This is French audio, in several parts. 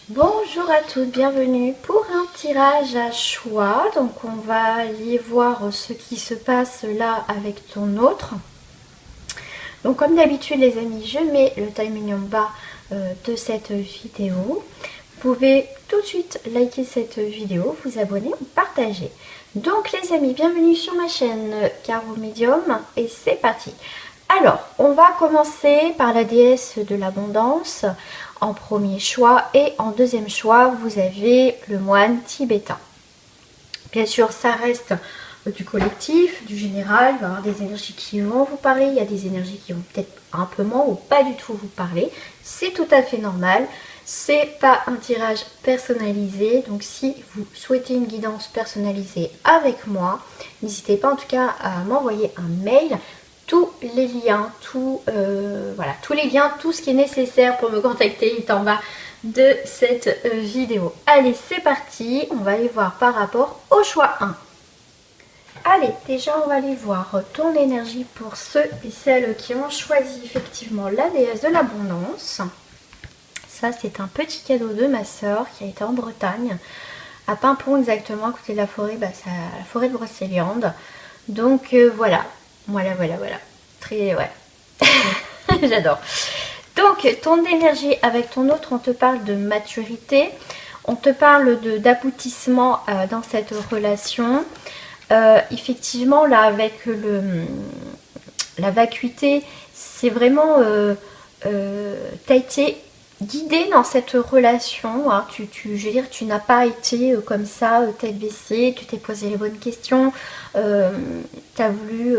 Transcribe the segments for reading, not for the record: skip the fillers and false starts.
Bonjour à toutes, bienvenue pour un tirage à choix. Donc on va aller voir ce qui se passe là avec ton autre. Donc comme d'habitude les amis, je mets le timing en bas de cette vidéo. Vous pouvez tout de suite liker cette vidéo, vous abonner ou partager. Donc les amis, bienvenue sur ma chaîne Caro Medium et c'est parti. Alors, on va commencer par la déesse de l'abondance en premier choix et en deuxième choix, vous avez le moine tibétain. Bien sûr, ça reste du collectif, du général, il va y avoir des énergies qui vont vous parler, il y a des énergies qui vont peut-être un peu moins ou pas du tout vous parler. C'est tout à fait normal. C'est pas un tirage personnalisé, donc si vous souhaitez une guidance personnalisée avec moi, n'hésitez pas en tout cas à m'envoyer un mail. Tous les liens, voilà, tous les liens, tout ce qui est nécessaire pour me contacter est en bas de cette vidéo. Allez, c'est parti, on va aller voir par rapport au choix 1. Allez, déjà on va aller voir ton énergie pour ceux et celles qui ont choisi effectivement la déesse de l'abondance. Ça, c'est un petit cadeau de ma soeur qui a été en Bretagne, à Paimpont exactement, à côté de la forêt, c'est la forêt de Brocéliande. Donc voilà. Voilà. Très, ouais. J'adore. Donc, ton énergie avec ton autre, on te parle de maturité. On te parle d'aboutissement dans cette relation. Effectivement, là, avec la vacuité, c'est vraiment... t'as été guidée dans cette relation, hein. Je veux dire, tu n'as pas été comme ça, tête baissée, tu t'es posé les bonnes questions, tu as voulu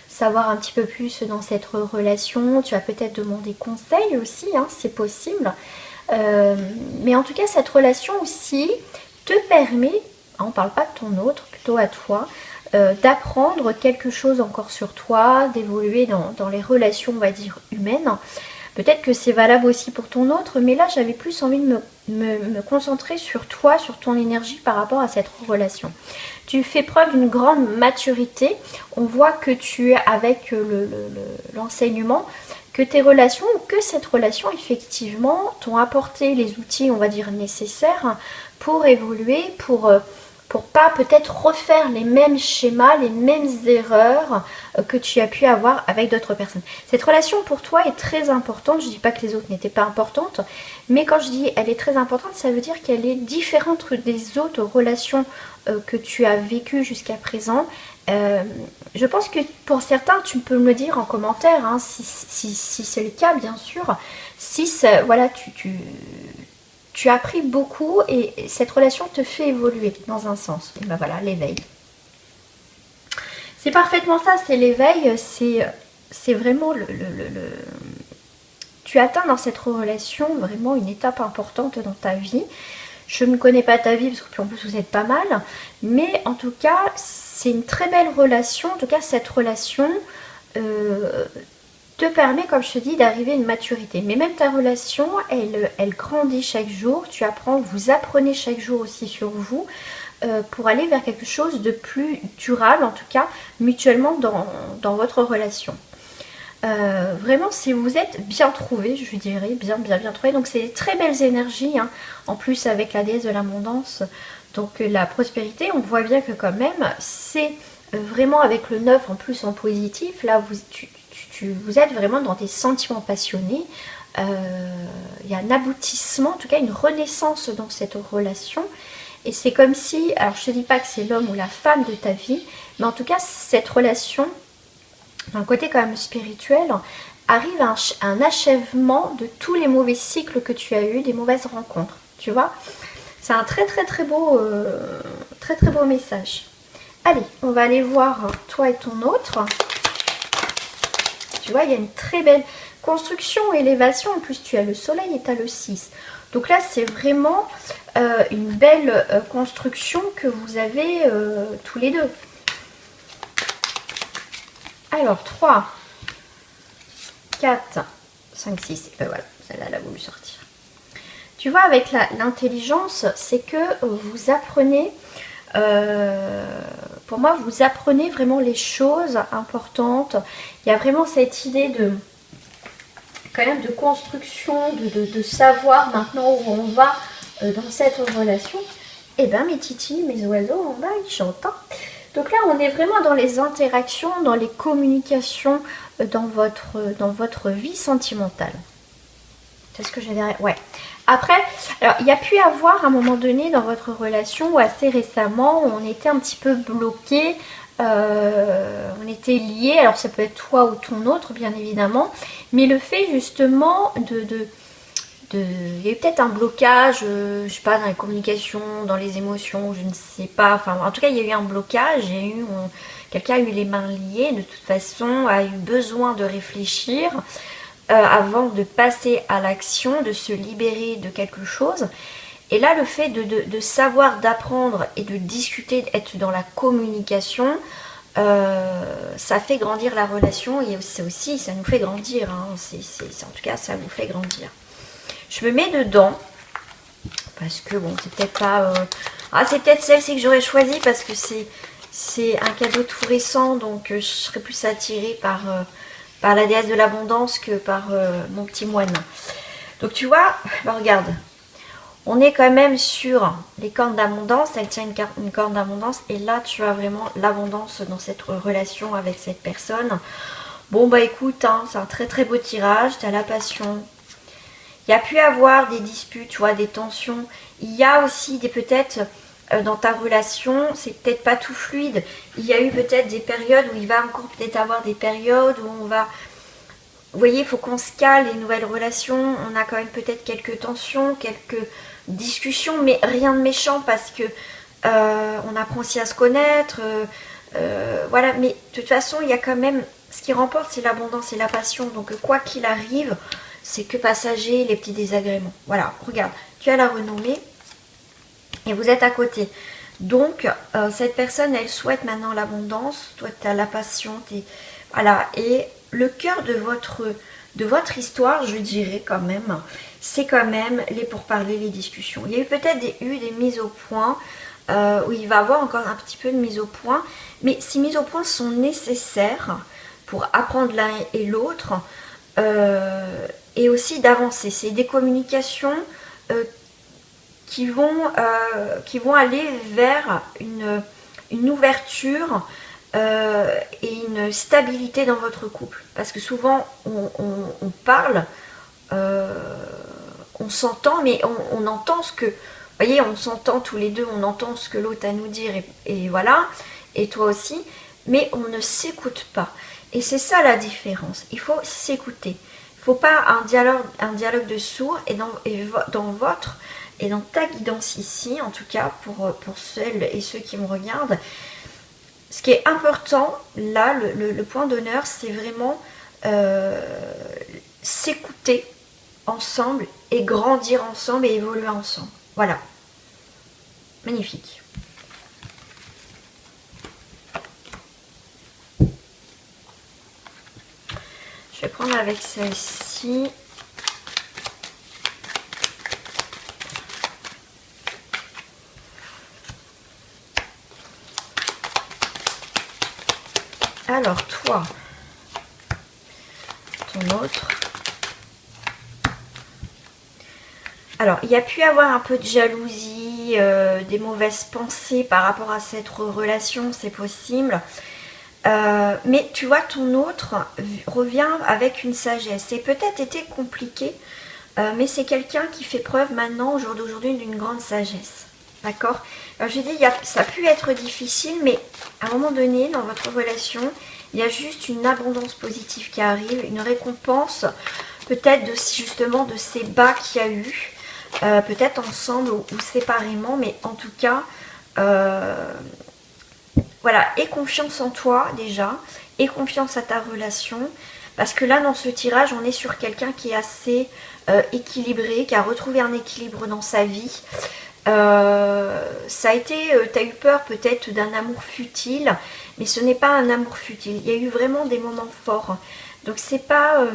savoir un petit peu plus dans cette relation, tu as peut-être demandé conseil aussi, hein, c'est possible. Mais en tout cas, cette relation aussi te permet, hein, on ne parle pas de ton autre, plutôt à toi, d'apprendre quelque chose encore sur toi, d'évoluer dans les relations, on va dire, humaines. Peut-être que c'est valable aussi pour ton autre, mais là j'avais plus envie de me concentrer sur toi, sur ton énergie par rapport à cette relation. Tu fais preuve d'une grande maturité. On voit que tu es avec l'enseignement, que tes relations ou que cette relation effectivement t'ont apporté les outils, on va dire, nécessaires pour évoluer, pour pas peut-être refaire les mêmes schémas, les mêmes erreurs que tu as pu avoir avec d'autres personnes. Cette relation pour toi est très importante. Je ne dis pas que les autres n'étaient pas importantes, mais quand je dis elle est très importante, ça veut dire qu'elle est différente des autres relations que tu as vécues jusqu'à présent. Je pense que pour certains, tu peux me le dire en commentaire, hein, si c'est le cas, bien sûr. Si voilà, tu as appris beaucoup et cette relation te fait évoluer dans un sens. Et ben voilà, l'éveil. C'est parfaitement ça, c'est l'éveil, c'est vraiment tu atteins dans cette relation vraiment une étape importante dans ta vie. Je ne connais pas ta vie parce que en plus vous êtes pas mal, mais en tout cas c'est une très belle relation. En tout cas cette relation te permet, comme je te dis, d'arriver à une maturité. Mais même ta relation, elle grandit chaque jour. Tu apprends, vous apprenez chaque jour aussi sur vous pour aller vers quelque chose de plus durable, en tout cas mutuellement dans votre relation. Vraiment, si vous êtes bien trouvé, je dirais, bien trouvé. Donc c'est très belles énergies, hein. En plus avec la déesse de l'abondance, donc la prospérité, on voit bien que quand même, c'est vraiment avec le 9 en plus en positif, là vous êtes vraiment dans des sentiments passionnés. Il y a un aboutissement, en tout cas une renaissance dans cette relation. Et c'est comme si, alors je ne te dis pas que c'est l'homme ou la femme de ta vie, mais en tout cas cette relation, d'un côté quand même spirituel, arrive à un achèvement de tous les mauvais cycles que tu as eu, des mauvaises rencontres. Tu vois, c'est un très beau message. Allez, on va aller voir toi et ton autre. Tu vois, il y a une très belle construction, élévation. En plus, tu as le soleil et tu as le 6. Donc là, c'est vraiment une belle construction que vous avez tous les deux. Alors, 3, 4, 5, 6. Et ben voilà, celle-là, elle a voulu sortir. Tu vois, avec l'intelligence, c'est que vous apprenez... pour moi, vous apprenez vraiment les choses importantes. Il y a vraiment cette idée quand même de construction, de savoir maintenant où on va dans cette relation. Et bien mes titis, mes oiseaux en bas, ils chantent. Hein. Donc là, on est vraiment dans les interactions, dans les communications dans votre vie sentimentale. C'est ce que j'ai derrière. Ouais. Après, alors il y a pu avoir un moment donné dans votre relation, ou assez récemment, où on était un petit peu bloqué, on était liés. Alors ça peut être toi ou ton autre, bien évidemment, mais le fait justement il y a eu peut-être un blocage, je sais pas, dans les communications, dans les émotions, je ne sais pas. Enfin, en tout cas, il y a eu un blocage. Quelqu'un a eu les mains liées, de toute façon, a eu besoin de réfléchir avant de passer à l'action, de se libérer de quelque chose. Et là, le fait de savoir, d'apprendre et de discuter, d'être dans la communication, ça fait grandir la relation et ça aussi, ça nous fait grandir. Hein. En tout cas, ça nous fait grandir. Je me mets dedans parce que bon, c'est peut-être pas. C'est peut-être celle-ci que j'aurais choisie parce que c'est un cadeau tout récent, donc je serais plus attirée par la déesse de l'abondance que par mon petit moine. Donc tu vois, bah regarde, on est quand même sur les cornes d'abondance, elle tient une corne d'abondance et là tu as vraiment l'abondance dans cette relation avec cette personne. Bon bah écoute, hein, c'est un très très beau tirage, tu as la passion. Il y a pu avoir des disputes, tu vois, des tensions. Il y a aussi peut-être dans ta relation, c'est peut-être pas tout fluide. Il y a eu peut-être des périodes où il va encore peut-être avoir des périodes où on va... Vous voyez, il faut qu'on se cale les nouvelles relations. On a quand même peut-être quelques tensions, quelques discussions, mais rien de méchant parce que on apprend aussi à se connaître. Voilà, mais de toute façon, il y a quand même... Ce qui remporte, c'est l'abondance et la passion. Donc quoi qu'il arrive... C'est que passager, les petits désagréments. Voilà, regarde, tu as la renommée et vous êtes à côté. Donc, cette personne, elle souhaite maintenant l'abondance. Toi, tu as la passion. Voilà, et le cœur de votre histoire, je dirais quand même, c'est quand même les pourparlers, les discussions. Il y a eu peut-être des mises au point, où il va y avoir encore un petit peu de mise au point. Mais ces mises au point sont nécessaires pour apprendre l'un et l'autre. Et aussi d'avancer. C'est des communications qui vont aller vers une ouverture et une stabilité dans votre couple. Parce que souvent, on parle, on s'entend, mais on entend ce que... Vous voyez, on s'entend tous les deux, on entend ce que l'autre a à nous dire, et voilà, et toi aussi, mais on ne s'écoute pas. Et c'est ça la différence. Il faut s'écouter. Il ne faut pas un dialogue de sourds et dans votre et dans ta guidance ici, en tout cas pour celles et ceux qui me regardent. Ce qui est important, là, le point d'honneur, c'est vraiment s'écouter ensemble et grandir ensemble et évoluer ensemble. Voilà. Magnifique. Je vais prendre avec celle-ci. Alors toi, ton autre. Alors, il y a pu avoir un peu de jalousie, des mauvaises pensées par rapport à cette relation, c'est possible. Mais tu vois, ton autre revient avec une sagesse. C'est peut-être été compliqué, mais c'est quelqu'un qui fait preuve maintenant, au jour d'aujourd'hui, d'une grande sagesse. D'accord? Alors je dis, ça a pu être difficile, mais à un moment donné, dans votre relation, il y a juste une abondance positive qui arrive, une récompense, peut-être justement de ces bas qu'il y a eu, peut-être ensemble ou séparément, mais en tout cas... Voilà, aie confiance en toi déjà, aie confiance à ta relation, parce que là dans ce tirage on est sur quelqu'un qui est assez équilibré, qui a retrouvé un équilibre dans sa vie. Ça a été, tu as eu peur peut-être d'un amour futile, mais ce n'est pas un amour futile, il y a eu vraiment des moments forts, donc c'est pas...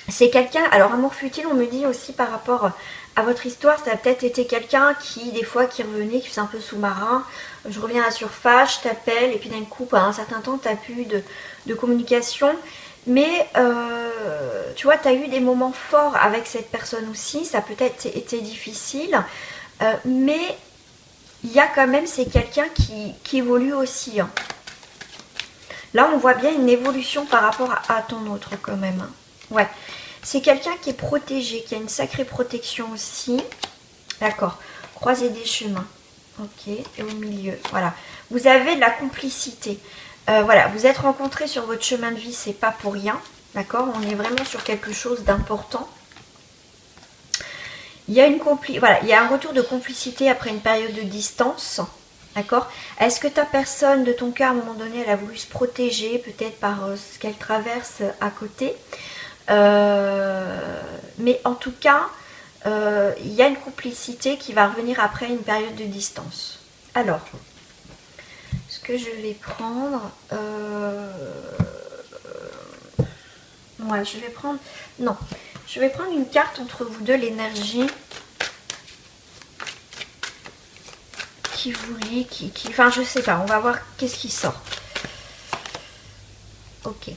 c'est quelqu'un, alors amour futile on me dit aussi par rapport à votre histoire, ça a peut-être été quelqu'un qui des fois qui revenait, qui faisait un peu sous-marin, je reviens à la surface, je t'appelle et puis d'un coup pendant un certain temps tu n'as plus de communication, Mais tu vois, tu as eu des moments forts avec cette personne aussi. Ça a peut-être été difficile. Mais il y a quand même, c'est quelqu'un qui évolue aussi. Hein. Là, on voit bien une évolution par rapport à ton autre quand même. Hein. Ouais. C'est quelqu'un qui est protégé, qui a une sacrée protection aussi. D'accord. Croisée des chemins. Ok. Et au milieu. Voilà. Vous avez de la complicité. Voilà. Vous êtes rencontrés sur votre chemin de vie, c'est pas pour rien. D'accord. On est vraiment sur quelque chose d'important. Il y a voilà, il y a un retour de complicité après une période de distance. D'accord. Est-ce que ta personne de ton cœur, à un moment donné, elle a voulu se protéger, peut-être par ce qu'elle traverse à côté. Mais en tout cas, il y a une complicité qui va revenir après une période de distance. Alors, ce que je vais prendre... ouais, je vais prendre... Non, je vais prendre une carte entre vous deux, l'énergie qui vous lie, enfin, je sais pas, on va voir qu'est-ce qui sort. Ok.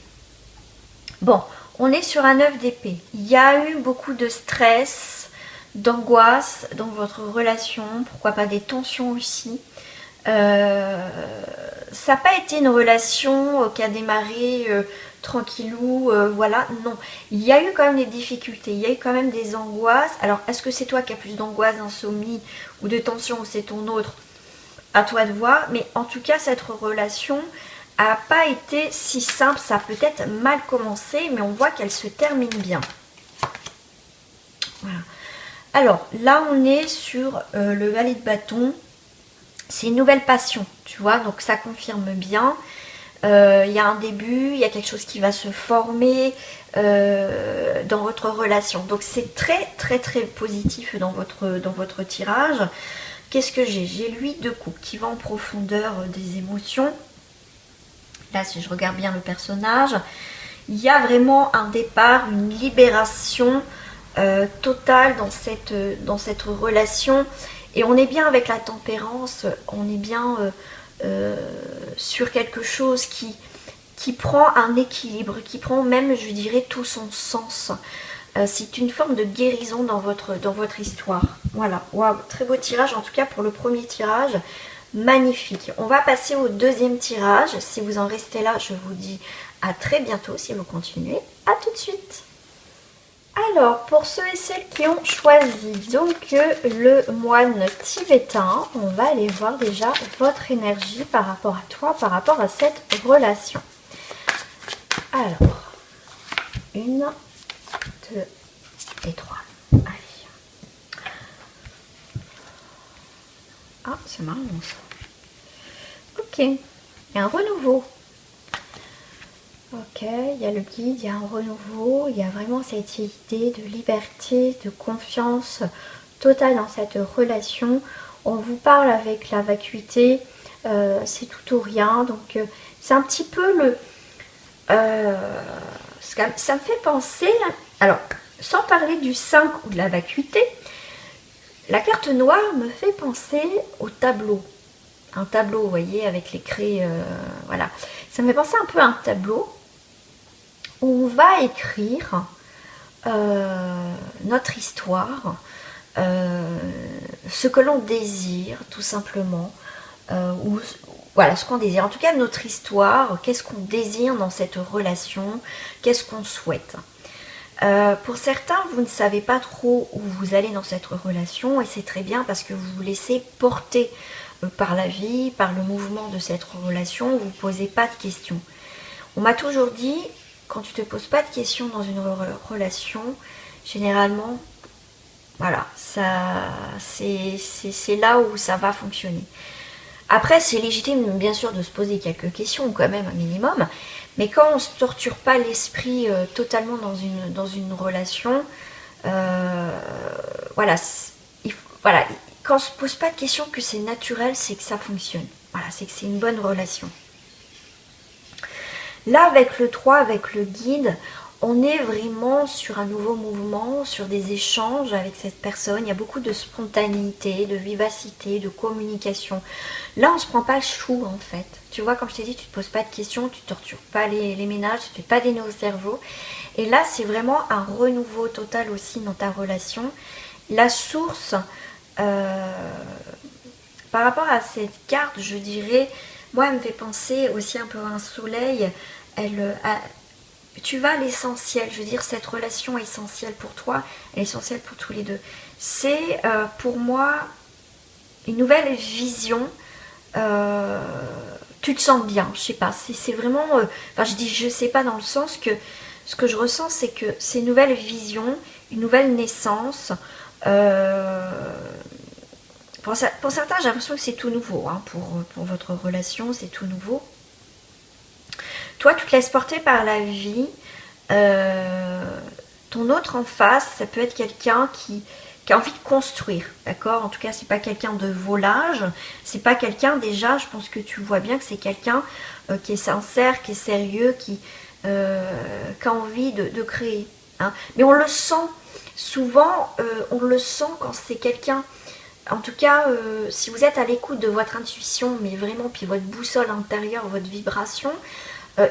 Bon, on est sur un 9 d'épée. Il y a eu beaucoup de stress, d'angoisse dans votre relation, pourquoi pas des tensions aussi. Ça n'a pas été une relation qui a démarré tranquillou, voilà, non. Il y a eu quand même des difficultés, il y a eu quand même des angoisses. Alors, est-ce que c'est toi qui as plus d'angoisse, d'insomnie ou de tension ou c'est ton autre? À toi de voir, mais en tout cas, cette relation n'a pas été si simple. Ça a peut-être mal commencé, mais on voit qu'elle se termine bien. Voilà. Alors, là, on est sur le valet de bâton. C'est une nouvelle passion, tu vois, donc ça confirme bien. Il y a un début, il y a quelque chose qui va se former dans votre relation. Donc, c'est très, très, très positif dans votre tirage. Qu'est-ce que j'ai? J'ai l'huile de coupe qui va en profondeur des émotions. Là, si je regarde bien le personnage, il y a vraiment un départ, une libération totale dans cette relation. Et on est bien avec la tempérance, on est bien sur quelque chose qui prend un équilibre, qui prend même, je dirais, tout son sens. C'est une forme de guérison dans votre histoire. Voilà, waouh, très beau tirage, en tout cas pour le premier tirage, magnifique. On va passer au deuxième tirage. Si vous en restez là, je vous dis à très bientôt. Si vous continuez, à tout de suite. Alors, pour ceux et celles qui ont choisi donc le moine tibétain, on va aller voir déjà votre énergie par rapport à toi, par rapport à cette relation. Alors, 1, 2 et 3. Allez. Ah, c'est marrant ça. Ok, il y a un renouveau. Ok, il y a le guide, il y a un renouveau, il y a vraiment cette idée de liberté, de confiance totale dans cette relation. On vous parle avec la vacuité, c'est tout ou rien. Donc c'est un petit peu le... ça me fait penser... Alors, sans parler du 5 ou de la vacuité, la carte noire me fait penser au tableau. Un tableau, vous voyez, avec les craies, voilà. Ça me fait penser un peu à un tableau. On va écrire notre histoire, ce que l'on désire tout simplement, ou voilà ce qu'on désire. En tout cas, notre histoire, qu'est-ce qu'on désire dans cette relation, qu'est-ce qu'on souhaite. Pour certains, vous ne savez pas trop où vous allez dans cette relation et c'est très bien parce que vous vous laissez porter par la vie, par le mouvement de cette relation, vous ne vous posez pas de questions. On m'a toujours dit, quand tu ne te poses pas de questions dans une relation, généralement, voilà, c'est là où ça va fonctionner. Après, c'est légitime bien sûr de se poser quelques questions, quand même un minimum, mais quand on ne se torture pas l'esprit totalement dans une relation, voilà, voilà, quand on ne se pose pas de questions que c'est naturel, c'est que ça fonctionne. Voilà, c'est que c'est une bonne relation. Là, avec le 3, avec le guide, on est vraiment sur un nouveau mouvement, sur des échanges avec cette personne. Il y a beaucoup de spontanéité, de vivacité, de communication. Là, on ne se prend pas le chou en fait. Tu vois, comme je t'ai dit, tu ne te poses pas de questions, tu ne tortures pas les ménages, tu ne fais pas des nœuds au cerveau. Et là, c'est vraiment un renouveau total aussi dans ta relation. La source, par rapport à cette carte, je dirais, moi, elle me fait penser aussi un peu à un soleil. Tu vas à l'essentiel, je veux dire, cette relation est essentielle pour toi, elle est essentielle pour tous les deux. C'est pour moi une nouvelle vision. Tu te sens bien, je sais pas, c'est vraiment, enfin je dis je sais pas dans le sens que ce que je ressens c'est que c'est une nouvelle vision, une nouvelle naissance. Pour certains j'ai l'impression que c'est tout nouveau, hein, pour votre relation c'est tout nouveau. Toi tu te laisses porter par la vie. Ton autre en face, ça peut être quelqu'un qui a envie de construire, d'accord? En tout cas, c'est pas quelqu'un de volage, c'est pas quelqu'un, déjà, je pense que tu vois bien que c'est quelqu'un qui est sincère, qui est sérieux, qui a envie de créer. Hein. Mais on le sent, souvent, on le sent quand c'est quelqu'un, en tout cas, si vous êtes à l'écoute de votre intuition, mais vraiment, puis votre boussole intérieure, votre vibration,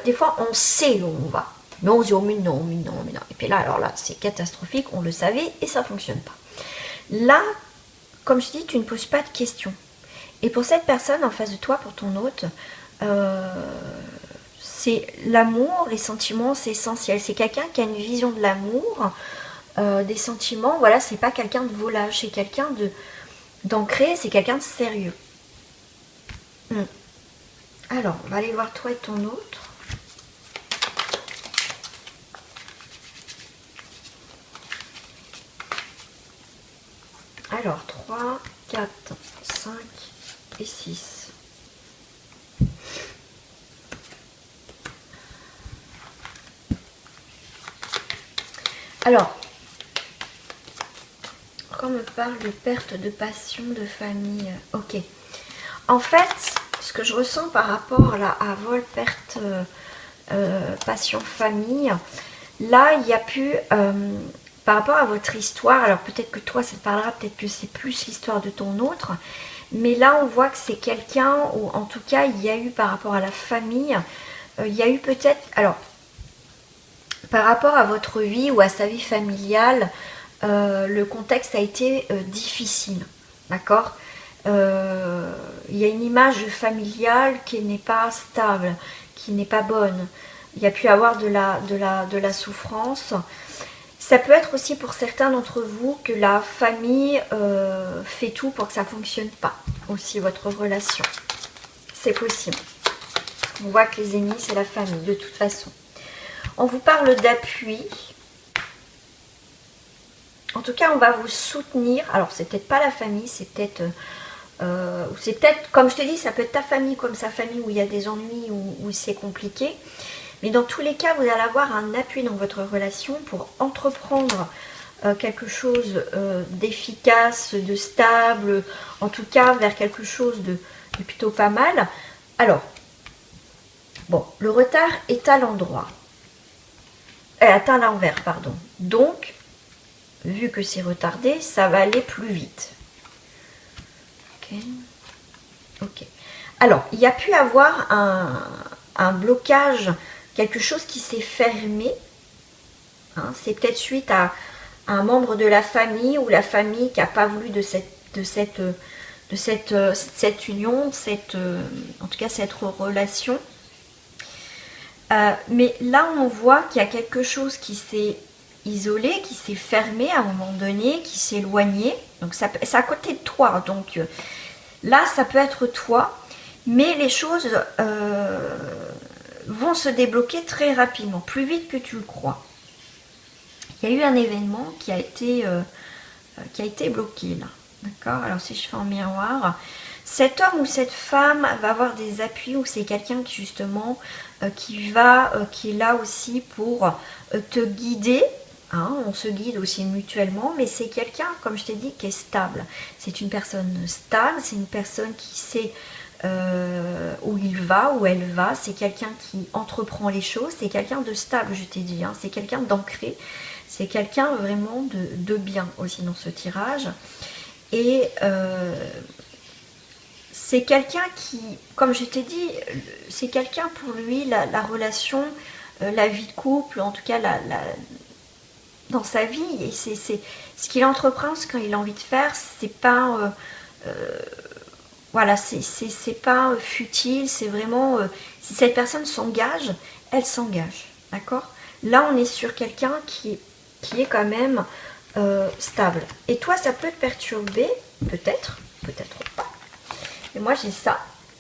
des fois, on sait où on va. Mais on se dit, oh mais non, mais non, mais non. Et puis là, alors là, c'est catastrophique, on le savait et ça ne fonctionne pas. Là, comme je dis, tu ne poses pas de questions. Et pour cette personne en face de toi, pour ton hôte, c'est l'amour, les sentiments, c'est essentiel. C'est quelqu'un qui a une vision de l'amour, des sentiments. Voilà, c'est pas quelqu'un de volage, c'est quelqu'un d'ancré, c'est quelqu'un de sérieux. Alors, on va aller voir toi et ton autre. Alors, 3, 4, 5 et 6. Alors, quand on me parle de perte de passion, de famille, ok. En fait, ce que je ressens par rapport là, à vol, perte, passion, famille, là, il y a pu... par rapport à votre histoire, alors peut-être que toi ça te parlera, peut-être que c'est plus l'histoire de ton autre, mais là on voit que c'est quelqu'un, ou en tout cas il y a eu par rapport à la famille, il y a eu peut-être, alors par rapport à votre vie ou à sa vie familiale, le contexte a été difficile, d'accord. Il y a une image familiale qui n'est pas stable, qui n'est pas bonne, il y a pu avoir de la souffrance. Ça peut être aussi pour certains d'entre vous que la famille fait tout pour que ça ne fonctionne pas, aussi votre relation. C'est possible. On voit que les ennemis, c'est la famille, de toute façon. On vous parle d'appui. En tout cas, on va vous soutenir. Alors, c'est peut-être pas la famille, c'est peut-être... comme je te dis, ça peut être ta famille comme sa famille où il y a des ennuis, où c'est compliqué. Mais dans tous les cas, vous allez avoir un appui dans votre relation pour entreprendre quelque chose d'efficace, de stable, en tout cas vers quelque chose de plutôt pas mal. Alors, bon, le retard est à l'endroit. À l'envers, pardon. Donc, vu que c'est retardé, ça va aller plus vite. Ok. Ok. Alors, il y a pu avoir un blocage, quelque chose qui s'est fermé. Hein, c'est peut-être suite à un membre de la famille ou la famille qui n'a pas voulu de cette union, en tout cas cette relation. Mais là, on voit qu'il y a quelque chose qui s'est isolé, qui s'est fermé à un moment donné, qui s'est éloigné. Donc, c'est à côté de toi. Donc, là, ça peut être toi. Mais les choses vont se débloquer très rapidement, plus vite que tu le crois. Il y a eu un événement qui a été bloqué là. D'accord. Alors, si je fais en miroir... Cet homme ou cette femme va avoir des appuis ou c'est quelqu'un qui justement qui est là aussi pour te guider. Hein, on se guide aussi mutuellement, mais c'est quelqu'un, comme je t'ai dit, qui est stable. C'est une personne stable, c'est une personne qui sait où il va, où elle va. C'est quelqu'un qui entreprend les choses, c'est quelqu'un de stable, je t'ai dit, hein. C'est quelqu'un d'ancré, c'est quelqu'un vraiment de bien aussi dans ce tirage. Et c'est quelqu'un qui, comme je t'ai dit, c'est quelqu'un pour lui, la relation, la vie de couple, en tout cas dans sa vie, et c'est ce qu'il entreprend, ce qu'il a envie de faire, c'est pas voilà, c'est pas futile, c'est vraiment si cette personne s'engage, elle s'engage, d'accord. Là on est sur quelqu'un qui est quand même stable, et toi ça peut te perturber, peut-être pas, et moi j'ai ça,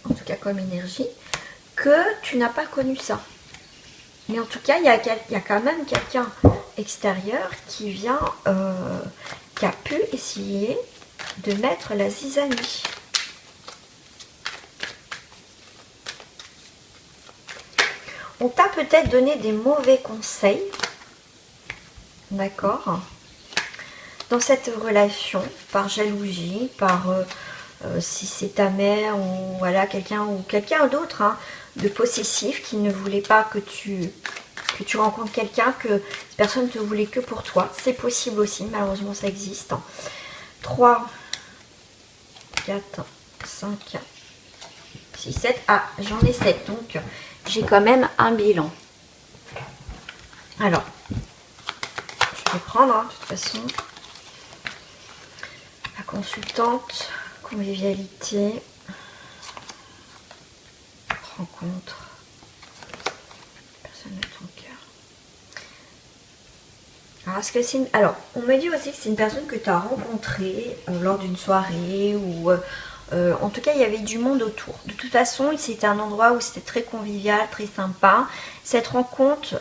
en tout cas comme énergie, que tu n'as pas connu ça. Mais en tout cas, il y a quand même quelqu'un extérieur qui vient, qui a pu essayer de mettre la zizanie. On t'a peut-être donné des mauvais conseils, d'accord, dans cette relation, par jalousie, par si c'est ta mère ou voilà quelqu'un d'autre, hein, de possessif qui ne voulait pas que tu rencontres quelqu'un, que cette personne ne te voulait que pour toi. C'est possible aussi, malheureusement ça existe. 3, 4, 5, 6, 7. Ah, j'en ai 7, donc j'ai quand même un bilan. Alors, je vais prendre, hein, de toute façon, la consultante, convivialité, rencontre, personne de ton cœur. Alors, est-ce que c'est une... Alors, on me dit aussi que c'est une personne que tu as rencontrée lors d'une soirée ou... en tout cas, il y avait du monde autour. De toute façon, c'était un endroit où c'était très convivial, très sympa. Cette rencontre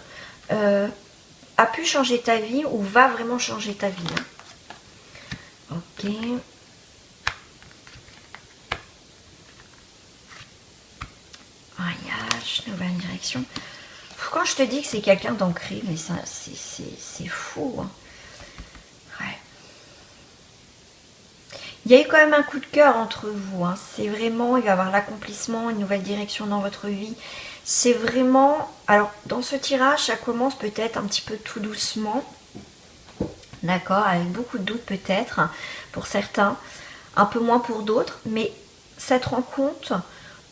a pu changer ta vie ou va vraiment changer ta vie. Hein. Ok. Voyage, nouvelle direction. Quand je te dis que c'est quelqu'un d'ancré, mais ça, c'est fou. Hein. Ouais. Il y a eu quand même un coup de cœur entre vous. Hein. C'est vraiment, il va y avoir l'accomplissement, une nouvelle direction dans votre vie. C'est vraiment... Alors, dans ce tirage, ça commence peut-être un petit peu tout doucement. D'accord, avec beaucoup de doutes peut-être, pour certains. Un peu moins pour d'autres. Mais cette rencontre...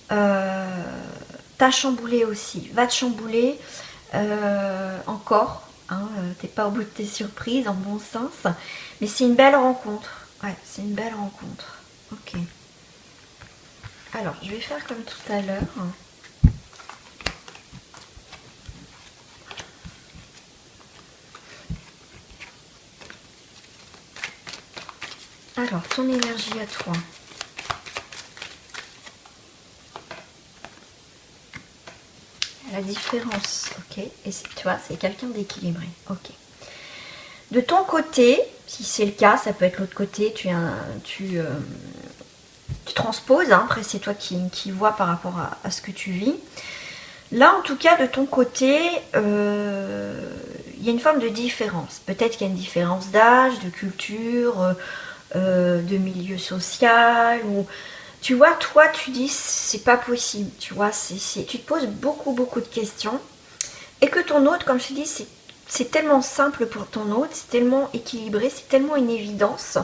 t'a chamboulé aussi, va te chambouler encore, hein, t'es pas au bout de tes surprises en bon sens, mais c'est une belle rencontre, ouais, c'est une belle rencontre. Ok, alors je vais faire comme tout à l'heure. Alors ton énergie à toi. La différence, ok, et tu vois, c'est quelqu'un d'équilibré, ok. De ton côté, si c'est le cas, ça peut être l'autre côté, tu transposes, hein, après c'est toi qui vois par rapport à ce que tu vis. Là, en tout cas, de ton côté, il y a une forme de différence. Peut-être qu'il y a une différence d'âge, de culture, de milieu social, ou... Tu vois, toi, tu dis, c'est pas possible, tu vois, tu te poses beaucoup de questions, et que ton autre, comme je te dis, c'est tellement simple pour ton autre, c'est tellement équilibré, c'est tellement une évidence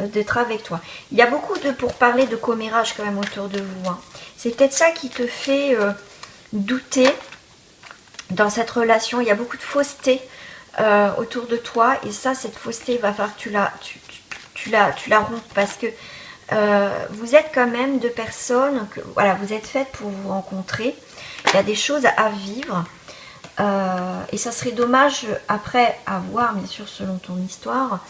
d'être avec toi. Il y a beaucoup de pourparlers de commérage quand même autour de vous. Hein. C'est peut-être ça qui te fait douter dans cette relation. Il y a beaucoup de fausseté autour de toi, et ça, cette fausseté, il va falloir que tu la rompes, parce que vous êtes quand même deux personnes, voilà, vous êtes faites pour vous rencontrer. Il y a des choses à vivre. Et ça serait dommage, après avoir, bien sûr, selon ton histoire,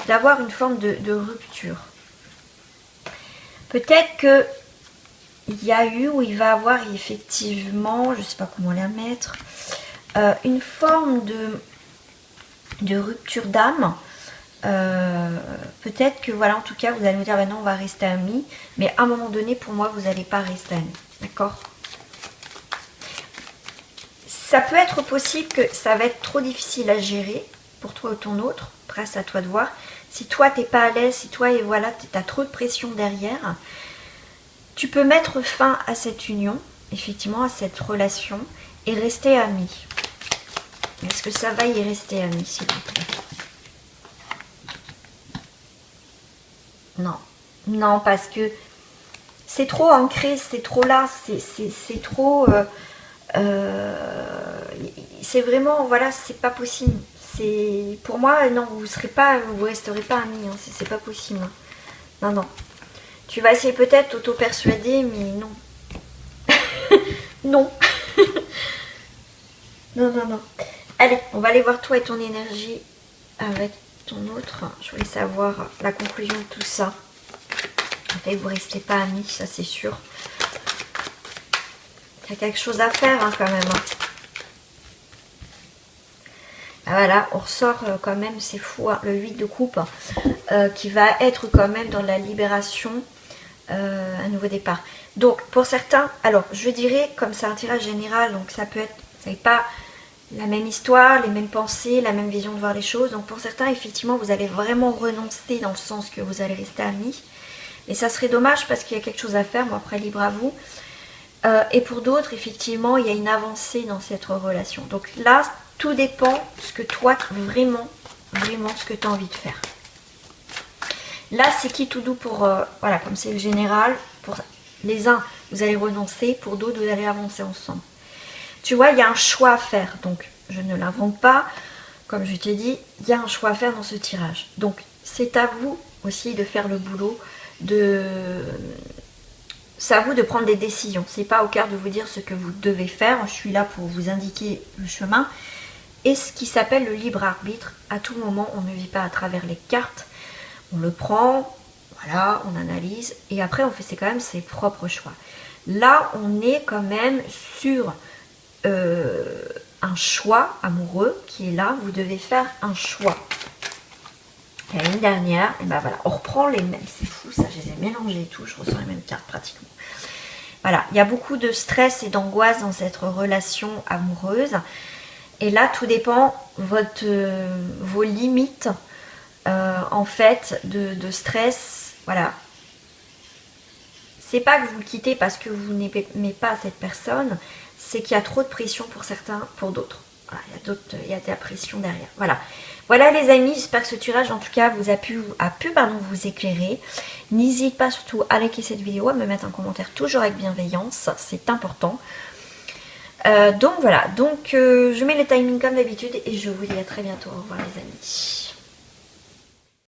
d'avoir une forme de rupture. Peut-être que il y a eu, ou il va avoir effectivement, je ne sais pas comment la mettre, une forme de rupture d'âme. Peut-être que, voilà, en tout cas, vous allez me dire, bah non, on va rester amis, mais à un moment donné, pour moi, vous n'allez pas rester amis, d'accord? Ça peut être possible que ça va être trop difficile à gérer pour toi ou ton autre. Après, c'est à toi de voir. Si toi, t'es pas à l'aise, si toi, et voilà, tu as trop de pression derrière, Tu peux mettre fin à cette union, effectivement, à cette relation, et rester amis. Est-ce que ça va y rester amis, s'il vous plaît? Non. Non, parce que c'est trop ancré, c'est trop là, c'est trop... c'est vraiment, voilà, c'est pas possible. C'est pour moi, non, vous resterez pas amis, hein, c'est pas possible. Non, non. Tu vas essayer peut-être t'auto-persuader, mais non. Non. Non, non, non. Allez, on va aller voir toi et ton énergie avec ton autre. Je voulais savoir la conclusion de tout ça. En fait, vous restez pas amis, ça c'est sûr. Il y a quelque chose à faire hein, quand même. Hein. Ah, voilà, on ressort quand même, c'est fou, hein, le 8 de coupe, qui va être quand même dans la libération, un nouveau départ. Donc, pour certains, alors, je dirais, comme c'est un tirage général, donc ça peut être, vous savez pas, la même histoire, les mêmes pensées, la même vision de voir les choses. Donc, pour certains, effectivement, vous allez vraiment renoncer dans le sens que vous allez rester amis. Et ça serait dommage parce qu'il y a quelque chose à faire, bon, après, libre à vous. Et pour d'autres, effectivement, il y a une avancée dans cette relation. Donc là, tout dépend de ce que toi, vraiment, ce que tu as envie de faire. Là, c'est qui tout doux pour... voilà, comme c'est le général, pour les uns, vous allez renoncer, pour d'autres, vous allez avancer ensemble. Tu vois, il y a un choix à faire. Donc, je ne l'invente pas. Comme je t'ai dit, il y a un choix à faire dans ce tirage. Donc, c'est à vous aussi de faire le boulot, c'est à vous de prendre des décisions. C'est pas au cœur de vous dire ce que vous devez faire. Je suis là pour vous indiquer le chemin. Et ce qui s'appelle le libre arbitre. À tout moment, on ne vit pas à travers les cartes. On le prend, voilà, on analyse. Et après, on fait c'est quand même ses propres choix. Là, on est quand même sur un choix amoureux qui est là. Vous devez faire un choix. L'année dernière, et ben voilà, on reprend les mêmes, c'est fou ça, je les ai mélangés et tout, je ressens les mêmes cartes pratiquement. Voilà, il y a beaucoup de stress et d'angoisse dans cette relation amoureuse. Et là, tout dépend vos limites, en fait, de stress. Voilà. C'est pas que vous le quittez parce que vous n'aimez pas cette personne, c'est qu'il y a trop de pression pour certains, pour d'autres. Voilà, il y a de la pression derrière. Voilà. Voilà les amis, j'espère que ce tirage en tout cas vous a pu vous éclairer. N'hésite pas surtout à liker cette vidéo, à me mettre un commentaire toujours avec bienveillance, c'est important. Donc voilà, je mets le timing comme d'habitude et je vous dis à très bientôt. Au revoir les amis.